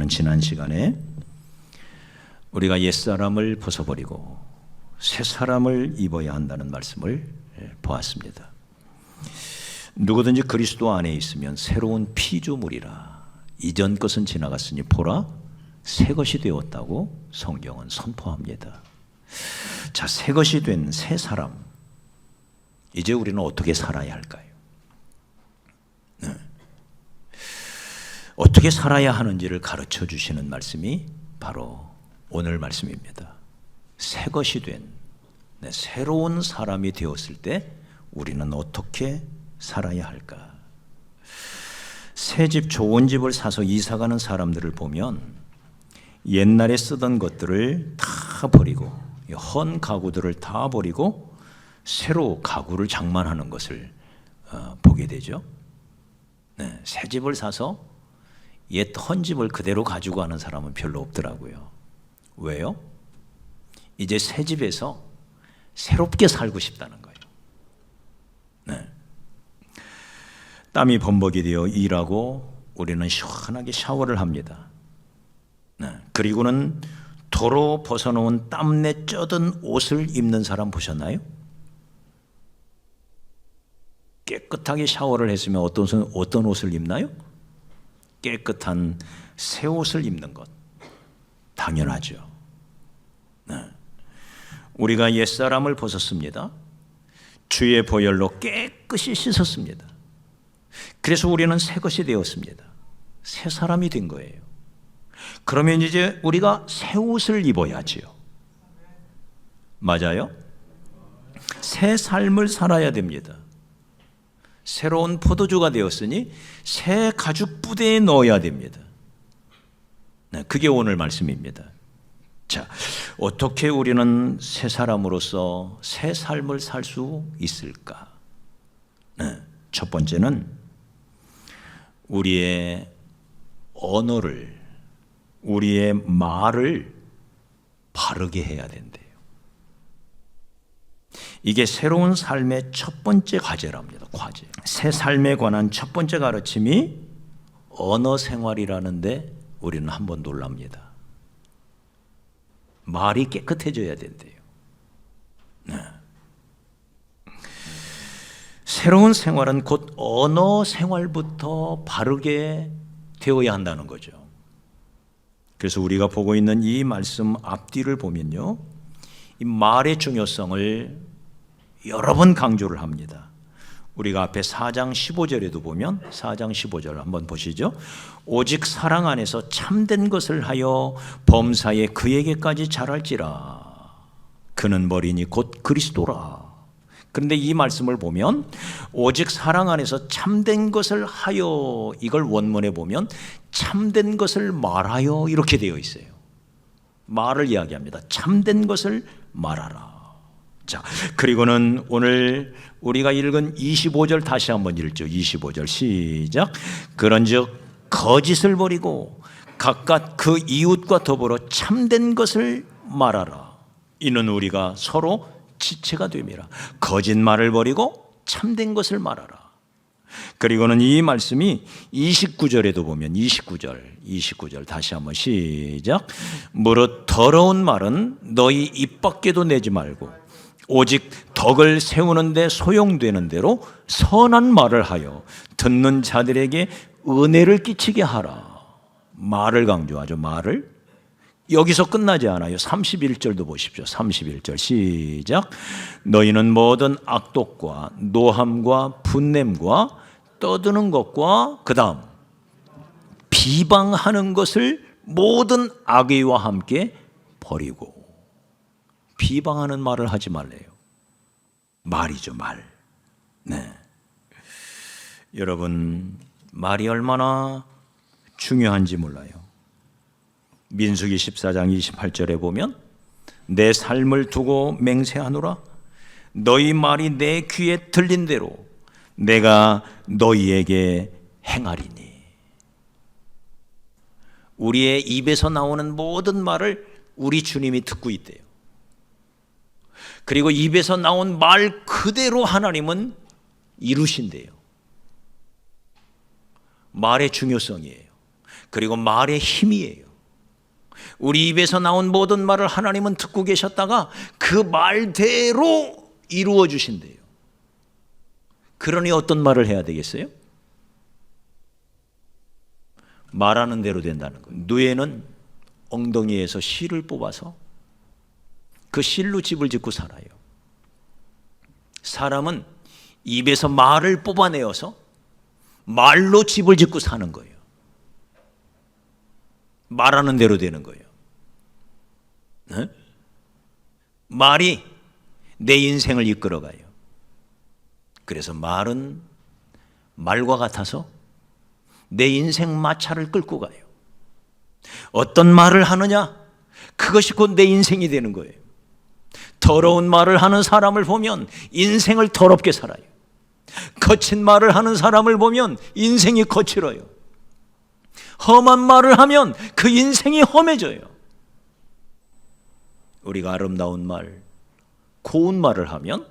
우리는 지난 시간에 우리가 옛사람을 벗어버리고 새사람을 입어야 한다는 말씀을 보았습니다. 누구든지 그리스도 안에 있으면 새로운 피조물이라 이전 것은 지나갔으니 보라 새 것이 되었다고 성경은 선포합니다. 자, 새 것이 된 새 사람, 이제 우리는 어떻게 살아야 할까요? 네. 어떻게 살아야 하는지를 가르쳐 주시는 말씀이 바로 오늘 말씀입니다. 새 것이 된 새로운 사람이 되었을 때 우리는 어떻게 살아야 할까? 새 집, 좋은 집을 사서 이사 가는 사람들을 보면 옛날에 쓰던 것들을 다 버리고 헌 가구들을 다 버리고 새로 가구를 장만하는 것을 보게 되죠. 네, 새 집을 사서 옛 헌 집을 그대로 가지고 가는 사람은 별로 없더라고요. 왜요? 이제 새 집에서 새롭게 살고 싶다는 거예요. 네. 땀이 범벅이 되어 일하고 우리는 시원하게 샤워를 합니다. 네. 그리고는 도로 벗어놓은 땀내 쩌든 옷을 입는 사람 보셨나요? 깨끗하게 샤워를 했으면 어떤 옷을 입나요? 깨끗한 새 옷을 입는 것 당연하죠. 네. 우리가 옛사람을 벗었습니다. 주의 보혈로 깨끗이 씻었습니다. 그래서 우리는 새 것이 되었습니다. 새 사람이 된 거예요. 그러면 이제 우리가 새 옷을 입어야지요. 맞아요? 새 삶을 살아야 됩니다. 새로운 포도주가 되었으니 새 가죽 부대에 넣어야 됩니다. 네, 그게 오늘 말씀입니다. 자, 어떻게 우리는 새 사람으로서 새 삶을 살 수 있을까? 네, 첫 번째는 우리의 언어를, 우리의 말을 바르게 해야 된대요. 이게 새로운 삶의 첫 번째 과제랍니다. 과제. 새 삶에 관한 첫 번째 가르침이 언어 생활이라는데 우리는 한번 놀랍니다. 말이 깨끗해져야 된대요. 네. 새로운 생활은 곧 언어 생활부터 바르게 되어야 한다는 거죠. 그래서 우리가 보고 있는 이 말씀 앞뒤를 보면요, 이 말의 중요성을 여러 번 강조를 합니다. 우리가 앞에 4장 15절에도 보면 4장 15절 한번 보시죠. 오직 사랑 안에서 참된 것을 하여 범사에 그에게까지 자랄지라. 그는 머리니 곧 그리스도라. 그런데 이 말씀을 보면 오직 사랑 안에서 참된 것을 하여, 이걸 원문에 보면 참된 것을 말하여 이렇게 되어 있어요. 말을 이야기합니다. 참된 것을 말하라. 자, 그리고는 오늘 우리가 읽은 25절 다시 한번 읽죠. 25절 시작. 그런즉 거짓을 버리고 각각 그 이웃과 더불어 참된 것을 말하라. 이는 우리가 서로 지체가 됨이라. 거짓말을 버리고 참된 것을 말하라. 그리고는 이 말씀이 29절에도 보면 29절 다시 한번 시작. 무릇 더러운 말은 너희 입 밖에도 내지 말고 오직 덕을 세우는 데 소용되는 대로 선한 말을 하여 듣는 자들에게 은혜를 끼치게 하라. 말을 강조하죠. 말을. 여기서 끝나지 않아요. 31절도 보십시오. 31절 시작. 너희는 모든 악독과 노함과 분냄과 떠드는 것과 그 다음 비방하는 것을 모든 악의와 함께 버리고. 비방하는 말을 하지 말래요. 말이죠, 말. 네. 여러분, 말이 얼마나 중요한지 몰라요. 민수기 14장 28절에 보면 내 삶을 두고 맹세하노라. 너희 말이 내 귀에 들린 대로 내가 너희에게 행하리니. 우리의 입에서 나오는 모든 말을 우리 주님이 듣고 있대요. 그리고 입에서 나온 말 그대로 하나님은 이루신대요. 말의 중요성이에요. 그리고 말의 힘이에요. 우리 입에서 나온 모든 말을 하나님은 듣고 계셨다가 그 말대로 이루어 주신대요. 그러니 어떤 말을 해야 되겠어요? 말하는 대로 된다는 거예요. 누에는 엉덩이에서 실을 뽑아서 그 실로 집을 짓고 살아요. 사람은 입에서 말을 뽑아내어서 말로 집을 짓고 사는 거예요. 말하는 대로 되는 거예요. 네? 말이 내 인생을 이끌어가요. 그래서 말은 말과 같아서 내 인생 마차를 끌고 가요. 어떤 말을 하느냐? 그것이 곧 내 인생이 되는 거예요. 더러운 말을 하는 사람을 보면 인생을 더럽게 살아요. 거친 말을 하는 사람을 보면 인생이 거칠어요. 험한 말을 하면 그 인생이 험해져요. 우리가 아름다운 말, 고운 말을 하면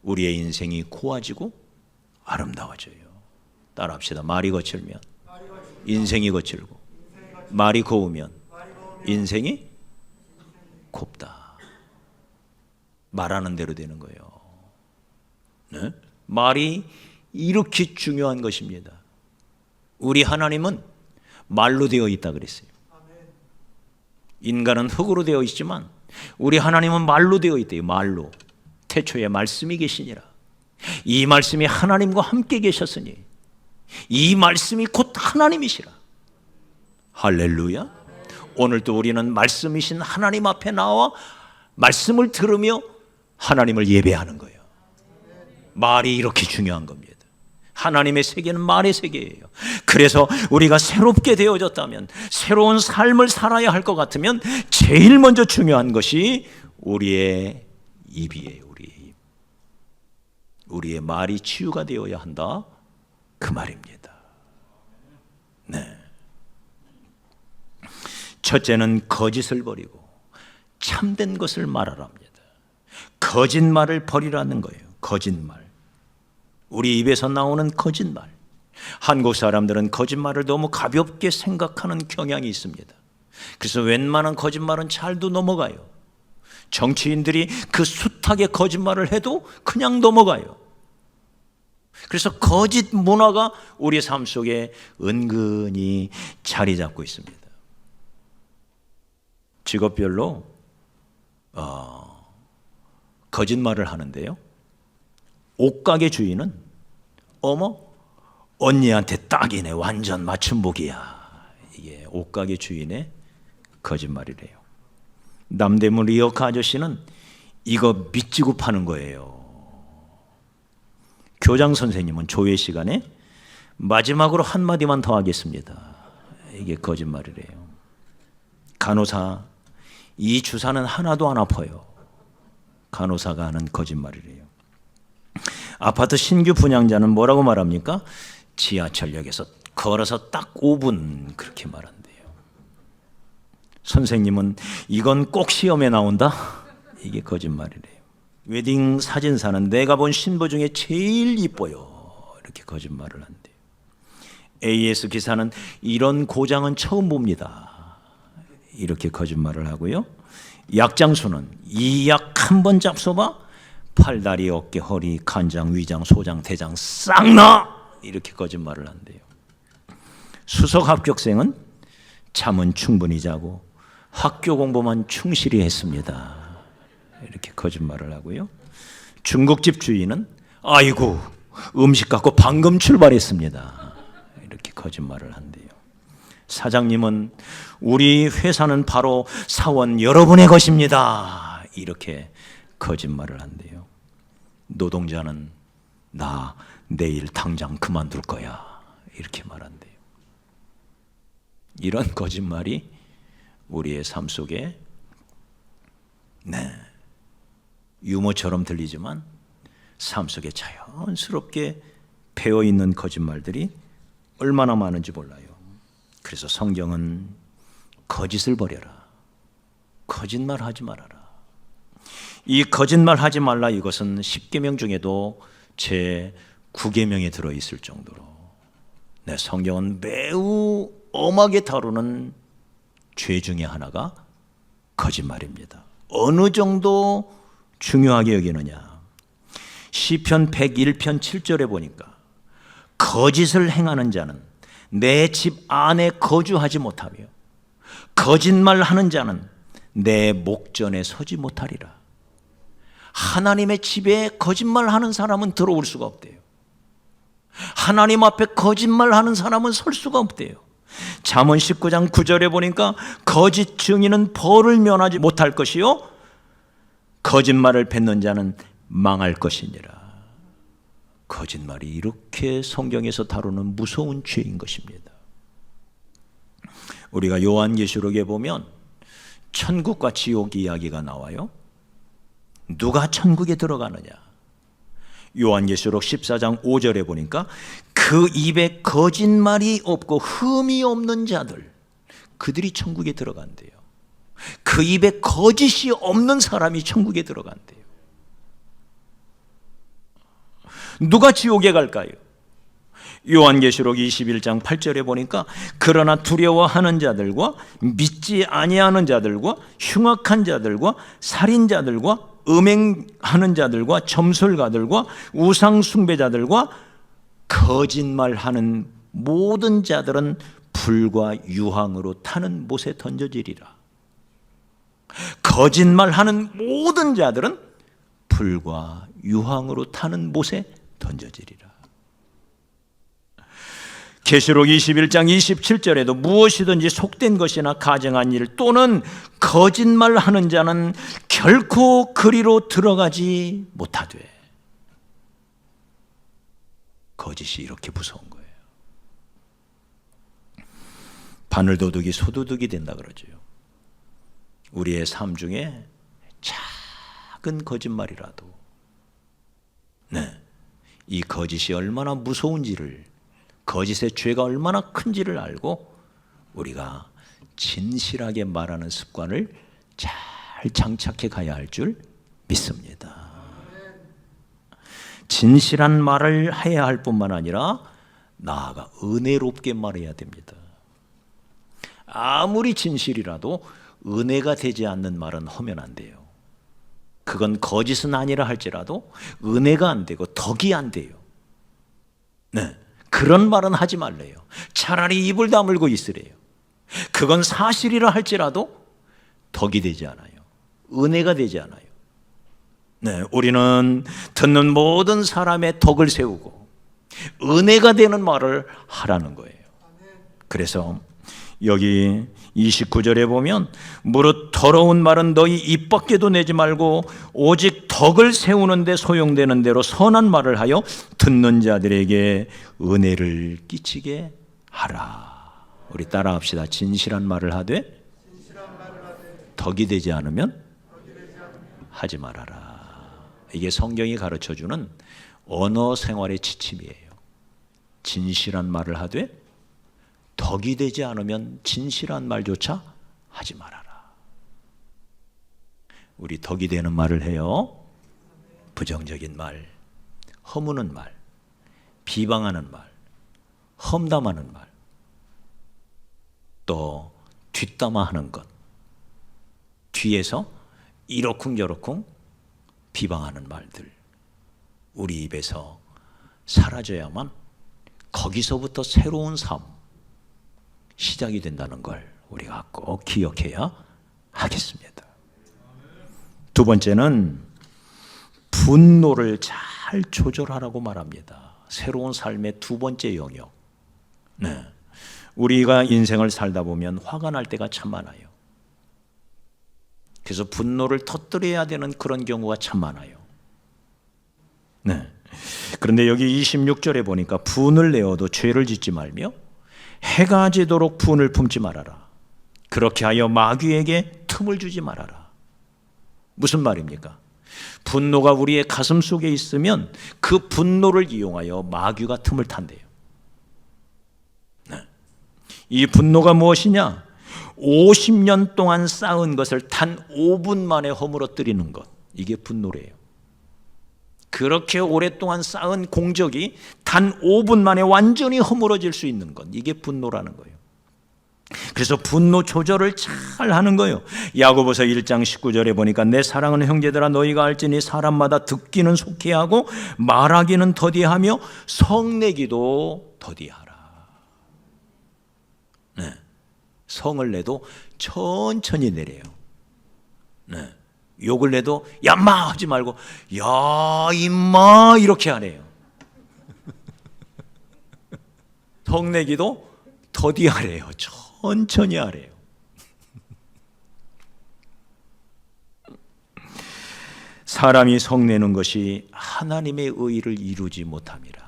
우리의 인생이 고와지고 아름다워져요. 따라합시다. 말이 거칠면 인생이 거칠고, 말이 고우면 인생이 곱다. 말하는 대로 되는 거예요. 네? 말이 이렇게 중요한 것입니다. 우리 하나님은 말로 되어 있다 그랬어요. 인간은 흙으로 되어 있지만 우리 하나님은 말로 되어 있대요. 말로. 태초에 말씀이 계시니라. 이 말씀이 하나님과 함께 계셨으니 이 말씀이 곧 하나님이시라. 할렐루야. 오늘도 우리는 말씀이신 하나님 앞에 나와 말씀을 들으며 하나님을 예배하는 거예요. 말이 이렇게 중요한 겁니다. 하나님의 세계는 말의 세계예요. 그래서 우리가 새롭게 되어졌다면, 새로운 삶을 살아야 할 것 같으면 제일 먼저 중요한 것이 우리의 입이에요. 우리의 입. 우리의 말이 치유가 되어야 한다, 그 말입니다. 네. 첫째는 거짓을 버리고 참된 것을 말하라 합니다. 거짓말을 버리라는 거예요. 거짓말. 우리 입에서 나오는 거짓말. 한국 사람들은 거짓말을 너무 가볍게 생각하는 경향이 있습니다. 그래서 웬만한 거짓말은 잘도 넘어가요. 정치인들이 그 숱하게 거짓말을 해도 그냥 넘어가요. 그래서 거짓 문화가 우리 삶 속에 은근히 자리 잡고 있습니다. 직업별로 거짓말을 하는데요. 옷가게 주인은 어머 언니한테 딱이네, 완전 맞춤복이야. 이게 옷가게 주인의 거짓말이래요. 남대문 리어카 아저씨는 이거 믿지고 파는 거예요. 교장 선생님은 조회 시간에 마지막으로 한마디만 더 하겠습니다. 이게 거짓말이래요. 간호사, 이 주사는 하나도 안 아파요. 간호사가 하는 거짓말이래요. 아파트 신규 분양자는 뭐라고 말합니까? 지하철역에서 걸어서 딱 5분 그렇게 말한대요. 선생님은 이건 꼭 시험에 나온다? 이게 거짓말이래요. 웨딩 사진사는 내가 본 신부 중에 제일 이뻐요. 이렇게 거짓말을 한대요. AS 기사는 이런 고장은 처음 봅니다. 이렇게 거짓말을 하고요. 약장수는 이 약 한 번 잡숴봐 팔다리, 어깨, 허리, 간장, 위장, 소장, 대장 싹 나! 이렇게 거짓말을 한대요. 수석 합격생은 잠은 충분히 자고 학교 공부만 충실히 했습니다. 이렇게 거짓말을 하고요. 중국집 주인은 아이고 음식 갖고 방금 출발했습니다. 이렇게 거짓말을 한대요. 사장님은 우리 회사는 바로 사원 여러분의 것입니다. 이렇게 거짓말을 한대요. 노동자는 나 내일 당장 그만둘 거야. 이렇게 말한대요. 이런 거짓말이 우리의 삶 속에 유머처럼 들리지만 삶 속에 자연스럽게 배어있는 거짓말들이 얼마나 많은지 몰라요. 그래서 성경은 거짓을 버려라. 거짓말 하지 말아라. 이 거짓말 하지 말라 이것은 10계명 중에도 제 9계명에 들어있을 정도로 성경은 매우 엄하게 다루는 죄 중에 하나가 거짓말입니다. 어느 정도 중요하게 여기느냐. 시편 101편 7절에 보니까 거짓을 행하는 자는 내 집 안에 거주하지 못하며 거짓말하는 자는 내 목전에 서지 못하리라. 하나님의 집에 거짓말하는 사람은 들어올 수가 없대요. 하나님 앞에 거짓말하는 사람은 설 수가 없대요. 잠언 19장 9절에 보니까 거짓 증인은 벌을 면하지 못할 것이요 거짓말을 뱉는 자는 망할 것이니라. 거짓말이 이렇게 성경에서 다루는 무서운 죄인 것입니다. 우리가 요한계시록에 보면 천국과 지옥 이야기가 나와요. 누가 천국에 들어가느냐? 요한계시록 14장 5절에 보니까 그 입에 거짓말이 없고 흠이 없는 자들, 그들이 천국에 들어간대요. 그 입에 거짓이 없는 사람이 천국에 들어간대요. 누가 지옥에 갈까요? 요한계시록 21장 8절에 보니까 그러나 두려워하는 자들과 믿지 아니하는 자들과 흉악한 자들과 살인자들과 음행하는 자들과 점술가들과 우상 숭배자들과 거짓말하는 모든 자들은 불과 유황으로 타는 못에 던져지리라. 거짓말하는 모든 자들은 불과 유황으로 타는 못에 던져지리라. 계시록 21장 27절에도 무엇이든지 속된 것이나 가증한 일 또는 거짓말하는 자는 결코 그리로 들어가지 못하되. 거짓이 이렇게 무서운 거예요. 바늘도둑이 소도둑이 된다 그러죠. 우리의 삶 중에 작은 거짓말이라도 이 거짓이 얼마나 무서운지를, 거짓의 죄가 얼마나 큰지를 알고 우리가 진실하게 말하는 습관을 잘 장착해 가야 할 줄 믿습니다. 진실한 말을 해야 할 뿐만 아니라 나아가 은혜롭게 말해야 됩니다. 아무리 진실이라도 은혜가 되지 않는 말은 하면 안 돼요. 그건 거짓은 아니라 할지라도 은혜가 안 되고 덕이 안 돼요. 그런 말은 하지 말래요. 차라리 입을 다물고 있으래요. 그건 사실이라 할지라도 덕이 되지 않아요. 은혜가 되지 않아요. 우리는 듣는 모든 사람의 덕을 세우고 은혜가 되는 말을 하라는 거예요. 그래서 여기 29절에 보면 무릇 더러운 말은 너희 입 밖에도 내지 말고 오직 덕을 세우는 데 소용되는 대로 선한 말을 하여 듣는 자들에게 은혜를 끼치게 하라. 우리 따라합시다. 진실한 말을 하되 덕이 되지 않으면 하지 말아라. 이게 성경이 가르쳐주는 언어 생활의 지침이에요. 진실한 말을 하되 덕이 되지 않으면 진실한 말조차 하지 말아라. 우리 덕이 되는 말을 해요. 부정적인 말, 허무는 말, 비방하는 말, 험담하는 말, 또 뒷담화하는 것, 뒤에서 이러쿵저러쿵 비방하는 말들, 우리 입에서 사라져야만 거기서부터 새로운 삶 시작이 된다는 걸 우리가 꼭 기억해야 하겠습니다. 두 번째는 분노를 잘 조절하라고 말합니다. 새로운 삶의 두 번째 영역. 우리가 인생을 살다 보면 화가 날 때가 참 많아요. 그래서 분노를 터뜨려야 되는 그런 경우가 참 많아요. 그런데 여기 26절에 보니까 분을 내어도 죄를 짓지 말며 해가 지도록 분을 품지 말아라. 그렇게 하여 마귀에게 틈을 주지 말아라. 무슨 말입니까? 분노가 우리의 가슴 속에 있으면 그 분노를 이용하여 마귀가 틈을 탄대요. 이 분노가 무엇이냐? 50년 동안 쌓은 것을 단 5분 만에 허물어뜨리는 것, 이게 분노래요. 그렇게 오랫동안 쌓은 공적이 단 5분 만에 완전히 허물어질 수 있는 것, 이게 분노라는 거예요. 그래서 분노 조절을 잘 하는 거예요. 야고보서 1장 19절에 보니까 내 사랑하는 형제들아 너희가 알지니 사람마다 듣기는 속히 하고 말하기는 더디하며 성내기도 더디하라. 네. 성을 내도 천천히 내려요. 네. 욕을 내도 야마 하지 말고 야 임마 이렇게 하래요. 성내기도 더디하래요. 천천히 하래요. 사람이 성내는 것이 하나님의 의를 이루지 못함이라.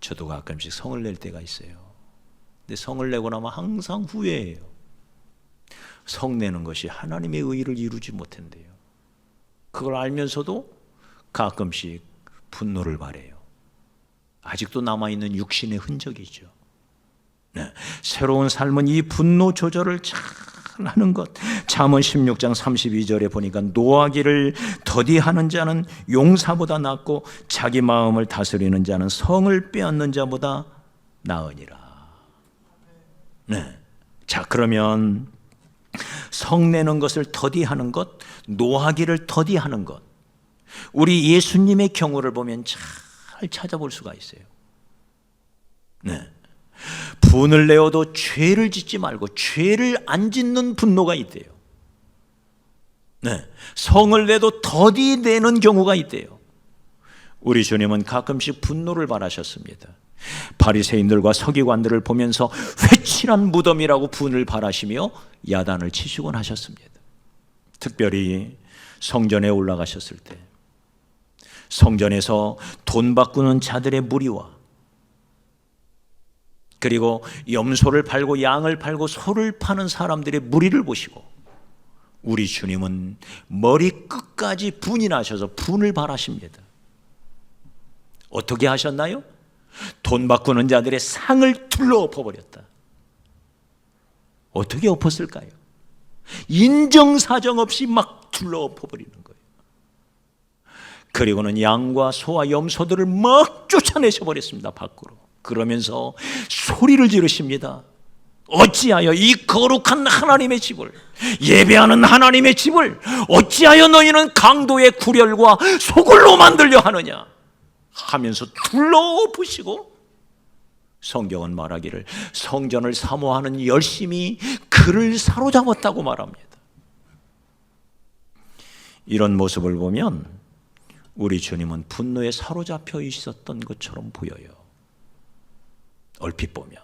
저도 가끔씩 성을 낼 때가 있어요. 근데 성을 내고 나면 항상 후회해요. 성내는 것이 하나님의 의를 이루지 못한대요. 그걸 알면서도 가끔씩 분노를 발해요. 아직도 남아있는 육신의 흔적이죠. 네. 새로운 삶은 이 분노 조절을 잘 하는 것. 잠언 16장 32절에 보니까 노하기를 더디하는 자는 용사보다 낫고 자기 마음을 다스리는 자는 성을 빼앗는 자보다 나으니라. 네. 자, 그러면 성내는 것을 더디하는 것, 노하기를 더디하는 것. 우리 예수님의 경우를 보면 잘 찾아볼 수가 있어요. 네. 분을 내어도 죄를 짓지 말고 죄를 안 짓는 분노가 있대요. 네. 성을 내도 더디 내는 경우가 있대요. 우리 주님은 가끔씩 분노를 발하셨습니다. 바리새인들과 서기관들을 보면서 회칠한 무덤이라고 분을 발하시며 야단을 치시곤 하셨습니다. 특별히 성전에 올라가셨을 때 성전에서 돈 바꾸는 자들의 무리와 그리고 염소를 팔고 양을 팔고 소를 파는 사람들의 무리를 보시고 우리 주님은 머리끝까지 분이 나셔서 분을 발하십니다. 어떻게 하셨나요? 돈 바꾸는 자들의 상을 둘러 엎어버렸다. 어떻게 엎었을까요? 인정사정 없이 막 둘러 엎어버리는 거예요. 그리고는 양과 소와 염소들을 막 쫓아내셔 버렸습니다. 밖으로. 그러면서 소리를 지르십니다. 어찌하여 이 거룩한 하나님의 집을, 예배하는 하나님의 집을 어찌하여 너희는 강도의 구렬과 소굴로 만들려 하느냐 하면서 둘러엎으시고, 성경은 말하기를 성전을 사모하는 열심이 그를 사로잡았다고 말합니다. 이런 모습을 보면 우리 주님은 분노에 사로잡혀 있었던 것처럼 보여요. 얼핏 보면.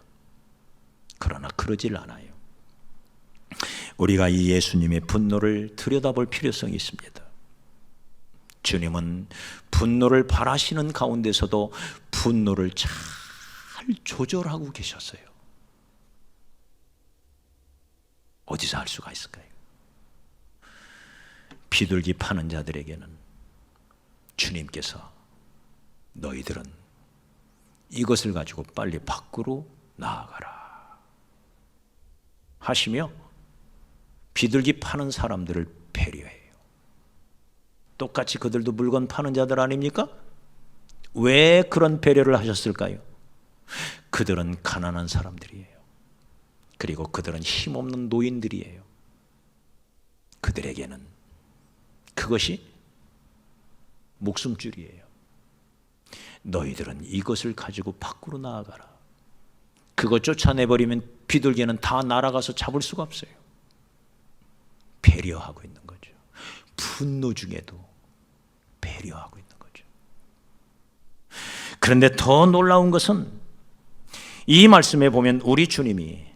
그러나 그러질 않아요. 우리가 이 예수님의 분노를 들여다볼 필요성이 있습니다. 주님은 분노를 발하시는 가운데서도 분노를 잘 조절하고 계셨어요. 어디서 알 수가 있을까요? 비둘기 파는 자들에게는 주님께서 너희들은 이것을 가지고 빨리 밖으로 나아가라 하시며 비둘기 파는 사람들을 배려해요. 똑같이 그들도 물건 파는 자들 아닙니까? 왜 그런 배려를 하셨을까요? 그들은 가난한 사람들이에요. 그리고 그들은 힘없는 노인들이에요. 그들에게는 그것이 목숨줄이에요. 너희들은 이것을 가지고 밖으로 나아가라. 그것 쫓아내버리면 비둘기는 다 날아가서 잡을 수가 없어요. 배려하고 있는 거죠. 분노 중에도 배려하고 있는 거죠. 그런데 더 놀라운 것은 이 말씀에 보면 우리 주님이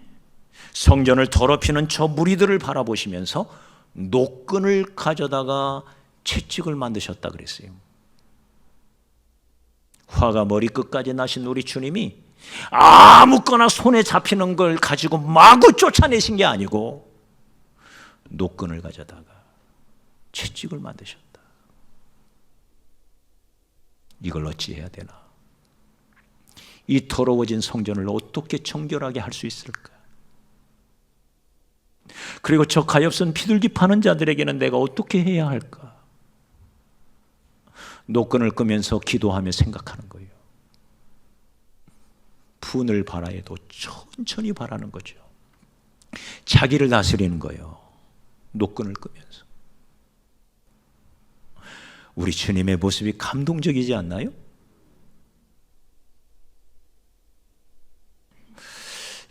성전을 더럽히는 저 무리들을 바라보시면서 노끈을 가져다가 채찍을 만드셨다 그랬어요. 화가 머리끝까지 나신 우리 주님이 아무거나 손에 잡히는 걸 가지고 마구 쫓아내신 게 아니고 노끈을 가져다가 채찍을 만드셨다. 이걸 어찌 해야 되나? 이 더러워진 성전을 어떻게 정결하게 할 수 있을까? 그리고 저 가엾은 비둘기 파는 자들에게는 내가 어떻게 해야 할까? 노끈을 끄면서 기도하며 생각하는 거예요. 분을 발하여도 천천히 발하는 거죠. 자기를 다스리는 거예요. 노끈을 끄면서. 우리 주님의 모습이 감동적이지 않나요?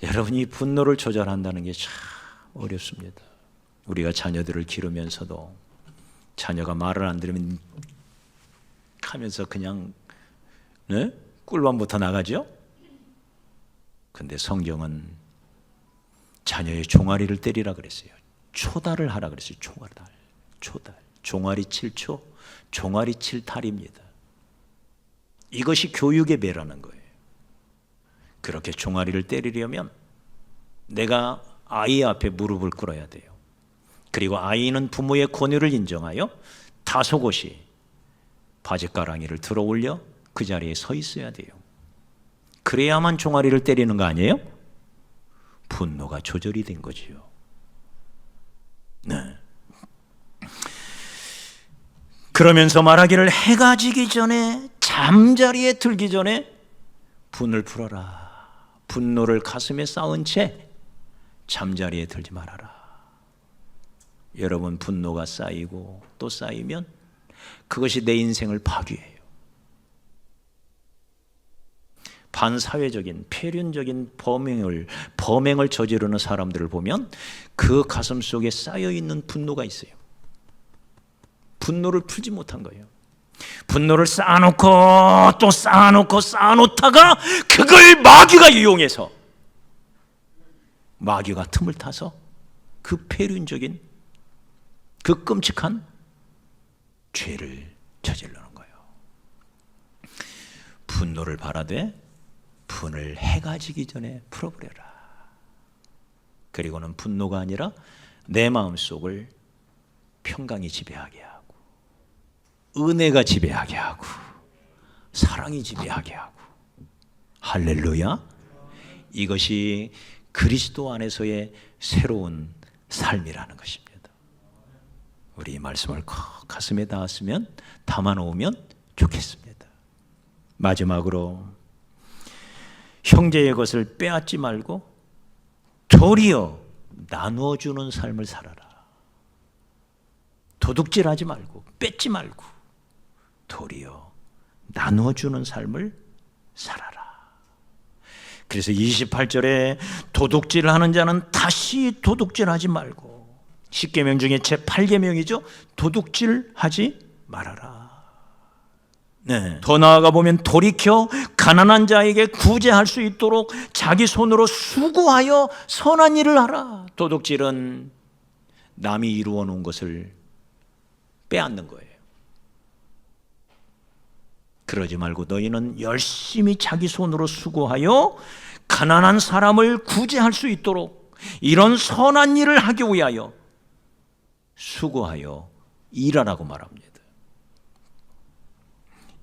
여러분, 이 분노를 조절한다는 게 참 어렵습니다. 우리가 자녀들을 기르면서도 자녀가 말을 안 들으면 하면서 그냥 꿀밤부터 나가죠? 근데 성경은 자녀의 종아리를 때리라 그랬어요. 초달을 하라 그랬어요. 초달. 종아리 7초, 종아리 7탈입니다. 이것이 교육의 배라는 거예요. 그렇게 종아리를 때리려면 내가 아이 앞에 무릎을 꿇어야 돼요. 그리고 아이는 부모의 권유를 인정하여 다소곳이 바짓가랑이를 들어 올려 그 자리에 서 있어야 돼요. 그래야만 종아리를 때리는 거 아니에요? 분노가 조절이 된 거지요. 네. 그러면서 말하기를 해가 지기 전에, 잠자리에 들기 전에 분을 풀어라. 분노를 가슴에 쌓은 채 잠자리에 들지 말아라. 여러분, 분노가 쌓이고 또 쌓이면 그것이 내 인생을 파괴해요. 반사회적인 폐륜적인 범행을 저지르는 사람들을 보면 그 가슴 속에 쌓여있는 분노가 있어요. 분노를 풀지 못한 거예요. 분노를 쌓아놓고 또 쌓아놓다가 그걸 마귀가 이용해서, 마귀가 틈을 타서 그 폐륜적인 그 끔찍한 죄를 저지르는 거예요. 분노를 바라되 분을 해가 지기 전에 풀어버려라. 그리고는 분노가 아니라 내 마음속을 평강이 지배하게 하고, 은혜가 지배하게 하고, 사랑이 지배하게 하고. 할렐루야. 이것이 그리스도 안에서의 새로운 삶이라는 것입니다. 우리 이 말씀을 가슴에 담아놓으면 좋겠습니다. 마지막으로 형제의 것을 빼앗지 말고 도리어 나누어주는 삶을 살아라. 도둑질하지 말고 뺏지 말고 도리어 나누어주는 삶을 살아라. 그래서 28절에 도둑질하는 자는 다시 도둑질하지 말고, 10계명 중에 제 8계명이죠. 도둑질하지 말아라. 네. 더 나아가 보면 돌이켜 가난한 자에게 구제할 수 있도록 자기 손으로 수고하여 선한 일을 하라. 도둑질은 남이 이루어 놓은 것을 빼앗는 거예요. 그러지 말고 너희는 열심히 자기 손으로 수고하여 가난한 사람을 구제할 수 있도록 이런 선한 일을 하기 위하여 수고하여 일하라고 말합니다.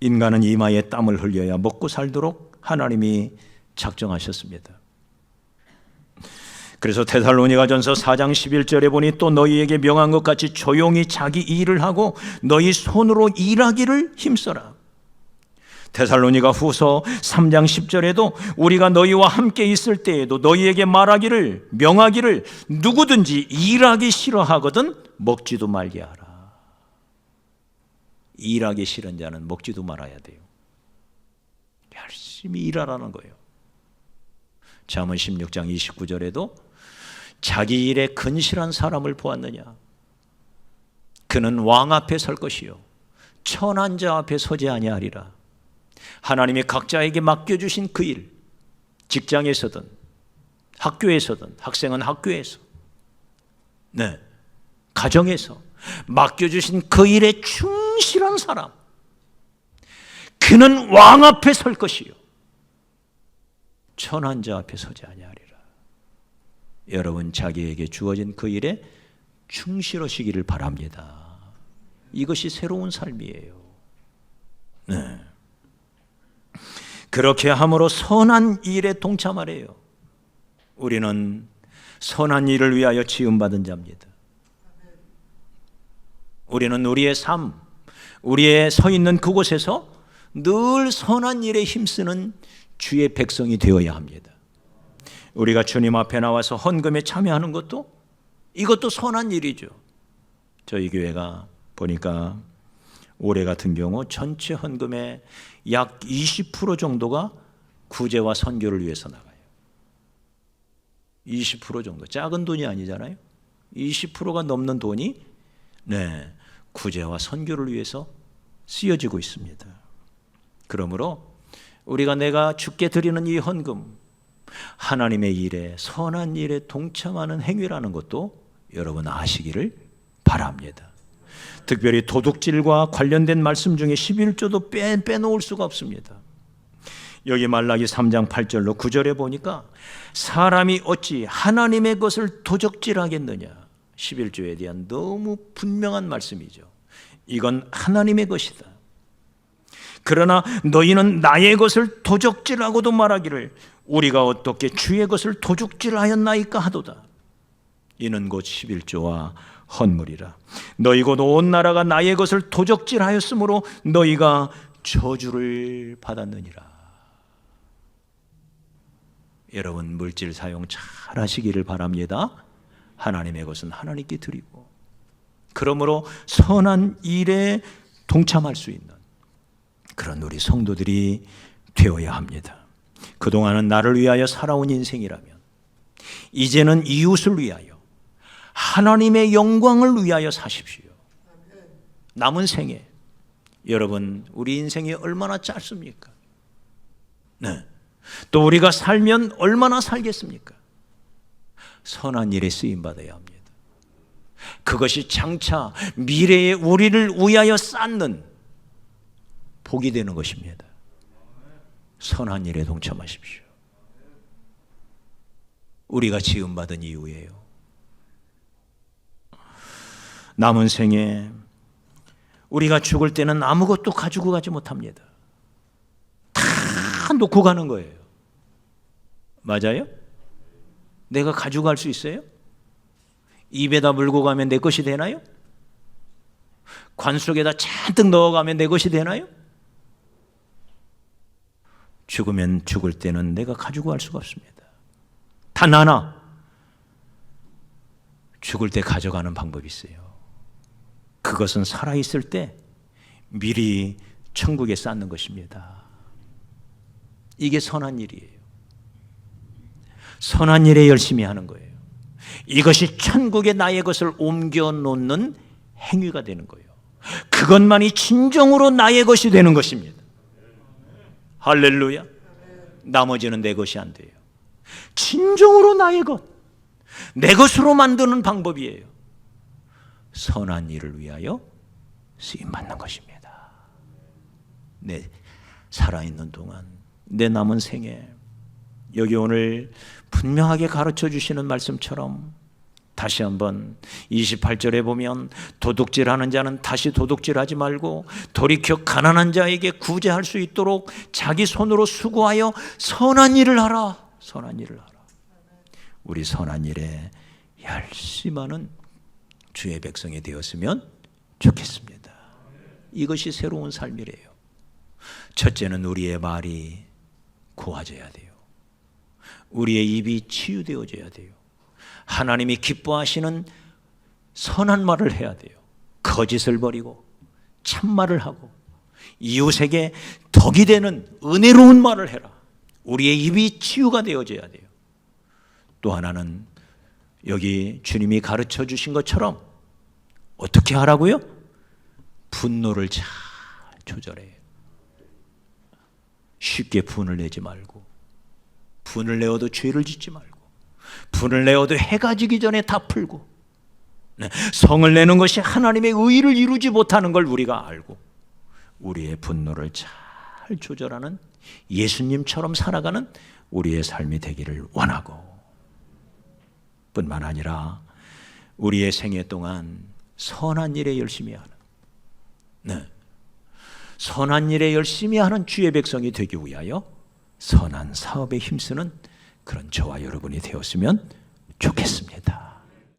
인간은 이마에 땀을 흘려야 먹고 살도록 하나님이 작정하셨습니다. 그래서 데살로니가전서 4장 11절에 보니 또 너희에게 명한 것 같이 조용히 자기 일을 하고 너희 손으로 일하기를 힘써라. 데살로니가 후서 3장 10절에도 우리가 너희와 함께 있을 때에도 너희에게 명하기를 누구든지 일하기 싫어하거든 먹지도 말게 하라. 일하기 싫은 자는 먹지도 말아야 돼요. 열심히 일하라는 거예요. 잠언 16장 29절에도 자기 일에 근실한 사람을 보았느냐? 그는 왕 앞에 설 것이요 천한 자 앞에 서지 아니하리라. 하나님이 각자에게 맡겨주신 그 일, 직장에서든 학교에서든, 학생은 학교에서, 가정에서 맡겨주신 그 일에 충실한 사람, 그는 왕 앞에 설 것이요 천한 자 앞에 서지 아니하리라. 여러분, 자기에게 주어진 그 일에 충실하시기를 바랍니다. 이것이 새로운 삶이에요. 네. 그렇게 함으로 선한 일에 동참하래요. 우리는 선한 일을 위하여 지음받은 자입니다. 우리는 우리의 삶, 우리의 서 있는 그곳에서 늘 선한 일에 힘쓰는 주의 백성이 되어야 합니다. 우리가 주님 앞에 나와서 헌금에 참여하는 것도 이것도 선한 일이죠. 저희 교회가 보니까 올해 같은 경우 전체 헌금의 약 20% 정도가 구제와 선교를 위해서 나가요. 20% 정도. 작은 돈이 아니잖아요. 20%가 넘는 돈이 구제와 선교를 위해서 쓰여지고 있습니다. 그러므로 우리가 내가 주께 드리는 이 헌금, 하나님의 일에, 선한 일에 동참하는 행위라는 것도 여러분 아시기를 바랍니다. 특별히 도둑질과 관련된 말씀 중에 11조도 빼놓을 수가 없습니다. 여기 말라기 3장 8절로 9절에 보니까 사람이 어찌 하나님의 것을 도적질하겠느냐. 11조에 대한 너무 분명한 말씀이죠. 이건 하나님의 것이다. 그러나 너희는 나의 것을 도적질하고도 말하기를 우리가 어떻게 주의 것을 도적질하였나이까 하도다. 이는 곧 11조와 헌물이라. 너희 곧 온 나라가 나의 것을 도적질하였으므로 너희가 저주를 받았느니라. 여러분 물질 사용 잘 하시기를 바랍니다. 하나님의 것은 하나님께 드리고, 그러므로 선한 일에 동참할 수 있는 그런 우리 성도들이 되어야 합니다. 그동안은 나를 위하여 살아온 인생이라면 이제는 이웃을 위하여, 하나님의 영광을 위하여 사십시오. 남은 생에, 여러분 우리 인생이 얼마나 짧습니까? 또 우리가 살면 얼마나 살겠습니까? 선한 일에 쓰임받아야 합니다. 그것이 장차 미래에 우리를 위하여 쌓는 복이 되는 것입니다. 선한 일에 동참하십시오. 우리가 지음받은 이유예요. 남은 생에 우리가 죽을 때는 아무것도 가지고 가지 못합니다. 다 놓고 가는 거예요. 맞아요? 내가 가져갈 수 있어요? 입에다 물고 가면 내 것이 되나요? 관 속에다 잔뜩 넣어가면 내 것이 되나요? 죽으면 죽을 때는 내가 가지고 갈 수가 없습니다. 단 하나, 죽을 때 가져가는 방법이 있어요. 그것은 살아있을 때 미리 천국에 쌓는 것입니다. 이게 선한 일이에요. 선한 일에 열심히 하는 거예요. 이것이 천국에 나의 것을 옮겨놓는 행위가 되는 거예요. 그것만이 진정으로 나의 것이 되는 것입니다. 할렐루야. 나머지는 내 것이 안 돼요. 진정으로 나의 것, 내 것으로 만드는 방법이에요. 선한 일을 위하여 쓰임받는 것입니다. 내 살아있는 동안, 내 남은 생에, 여기 오늘 분명하게 가르쳐 주시는 말씀처럼 다시 한번 28절에 보면 도둑질하는 자는 다시 도둑질하지 말고 돌이켜 가난한 자에게 구제할 수 있도록 자기 손으로 수고하여 선한 일을 하라. 선한 일을 하라. 우리 선한 일에 열심하는 주의 백성이 되었으면 좋겠습니다. 이것이 새로운 삶이래요. 첫째는 우리의 말이 고와져야 돼요. 우리의 입이 치유되어져야 돼요. 하나님이 기뻐하시는 선한 말을 해야 돼요. 거짓을 버리고 참말을 하고 이웃에게 덕이 되는 은혜로운 말을 해라. 우리의 입이 치유가 되어져야 돼요. 또 하나는 여기 주님이 가르쳐 주신 것처럼 어떻게 하라고요? 분노를 잘 조절해요. 쉽게 분을 내지 말고, 분을 내어도 죄를 짓지 말고, 분을 내어도 해가 지기 전에 다 풀고, 성을 내는 것이 하나님의 의의를 이루지 못하는 걸 우리가 알고 우리의 분노를 잘 조절하는 예수님처럼 살아가는 우리의 삶이 되기를 원하고, 뿐만 아니라 우리의 생애 동안 선한 일에 열심히 하는, 선한 일에 열심히 하는 주의 백성이 되기 위하여 선한 사업에 힘쓰는 그런 저와 여러분이 되었으면 좋겠습니다.